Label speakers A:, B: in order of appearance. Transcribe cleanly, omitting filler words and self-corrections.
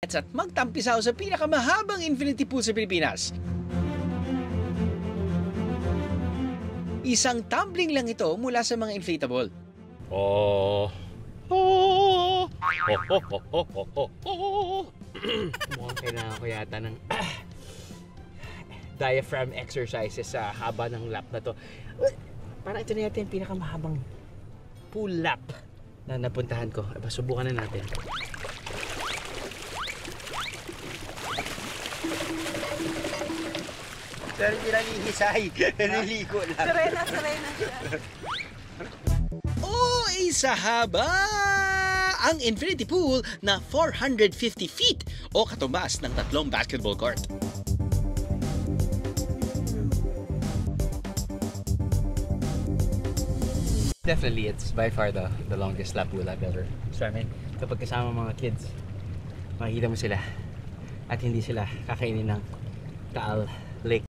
A: at magtampisaw sa pinakamahabang infinity pool sa Pilipinas. Isang tumbling lang ito mula sa mga inflatable.
B: Mukhang kailangan ko yata ng diaphragm exercises sa haba ng lap na to. Parang ito na yata yung pinakamahabang pool lap na napuntahan ko. Subukan na natin.
C: Pero hindi lang hihisay. Naliligo lang.
D: Saray na siya.
A: Sa haba! Ang infinity pool na 450 feet o katumbas ng 3 basketball court.
B: Definitely, it's by far the longest lap pool I've ever swam in. Kapag kasama mga kids, makikita mo sila at hindi sila kakainin ng Taal Lake.